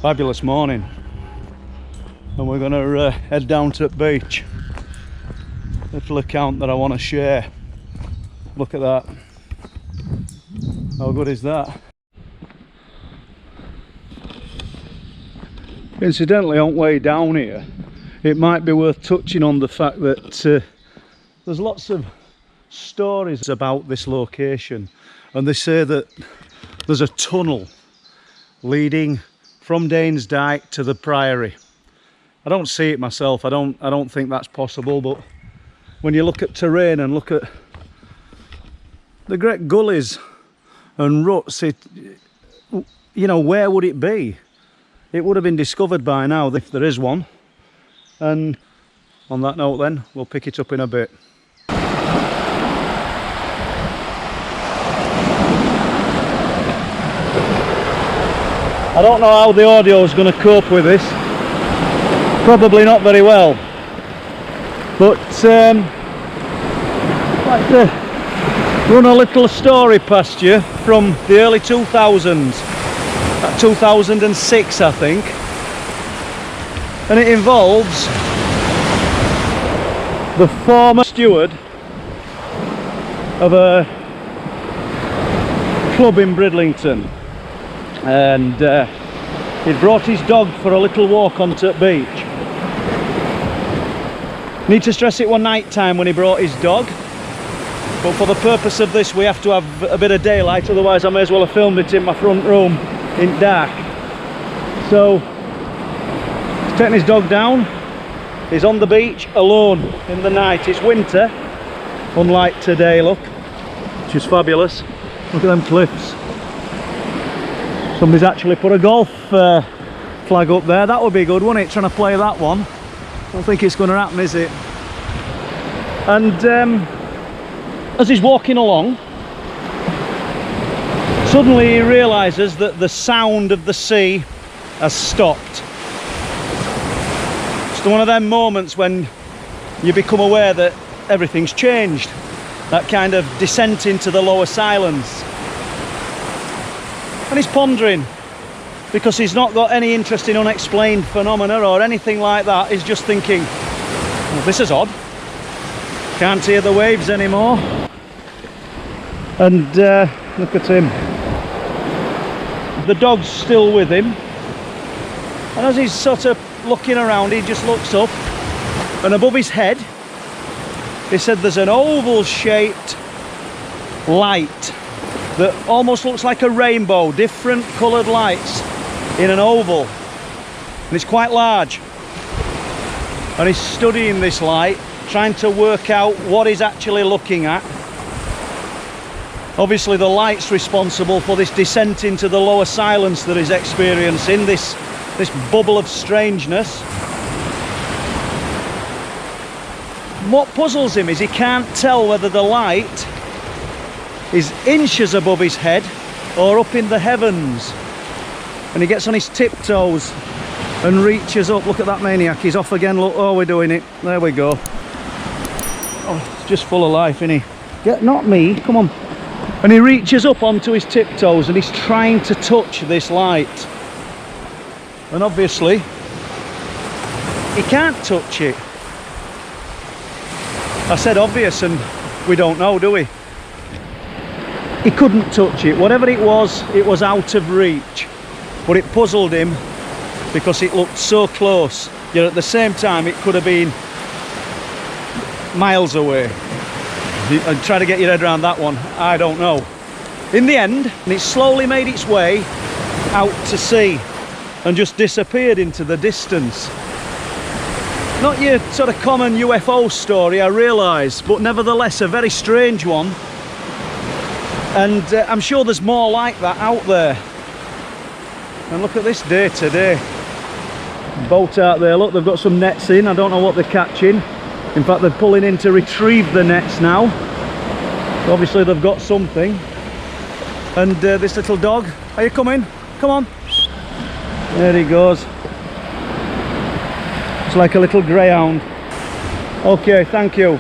Fabulous morning, and we're going to head down to the beach. Little account that I want to share. Look at that. How good is that? Incidentally, on way down here, it might be worth touching on the fact that there's lots of stories about this location, and they say that there's a tunnel leading from Danesdyke to the Priory. I don't see it myself. I don't think that's possible, but when you look at terrain and look at the great gullies and ruts, you know, where would it be? It would have been discovered by now if there is one. And on that note then, we'll pick it up in a bit. I don't know how the audio is going to cope with this. Probably not very well. But I'd like to run a little story past you from the early 2000s. 2006, I think. And it involves the former steward of a club in Bridlington. And he'd brought his dog for a little walk onto the beach. Need to stress it one night time when he brought his dog, but for the purpose of this we have to have a bit of daylight, otherwise I may as well have filmed it in my front room in dark. So he's taking his dog down. He's on the beach alone in the night. It's winter, unlike today, look, which is fabulous. Look at them cliffs. Somebody's actually put a golf flag up there. That would be good, wouldn't it? Trying to play that one. I don't think it's going to happen, is it? And as he's walking along, suddenly he realises that the sound of the sea has stopped. It's one of them moments when you become aware that everything's changed. That kind of descent into the lower silence. And he's pondering, because he's not got any interest in unexplained phenomena or anything like that. He's just thinking, well, this is odd. Can't hear the waves anymore. And look at him. The dog's still with him. And as he's sort of looking around, he just looks up, and above his head, he said there's an oval-shaped light that almost looks like a rainbow, different coloured lights in an oval, and it's quite large. And he's studying this light, trying to work out what he's actually looking at. Obviously the light's responsible for this descent into the lower silence that he's experiencing, this bubble of strangeness. What puzzles him is he can't tell whether the light is inches above his head or up in the heavens. And he gets on his tiptoes and reaches up. Look at that maniac, he's off again. Look, oh, we're doing it. There we go. Oh, it's just full of life, isn't he? Not me, come on. And he reaches up onto his tiptoes and he's trying to touch this light. And obviously, he can't touch it. I said obvious, and we don't know, do we? He couldn't touch it. Whatever it was out of reach. But it puzzled him because it looked so close, yet at the same time it could have been miles away. And try to get your head around that one, I don't know. In the end, it slowly made its way out to sea and just disappeared into the distance. Not your sort of common UFO story, I realise, but nevertheless a very strange one. And I'm sure there's more like that out there. And look at this day today. Boat out there, look, they've got some nets in. I don't know what they're catching. In fact, they're pulling in to retrieve the nets now. Obviously they've got something. And this little dog, are you coming? Come on. There he goes. It's like a little greyhound. Okay, thank you.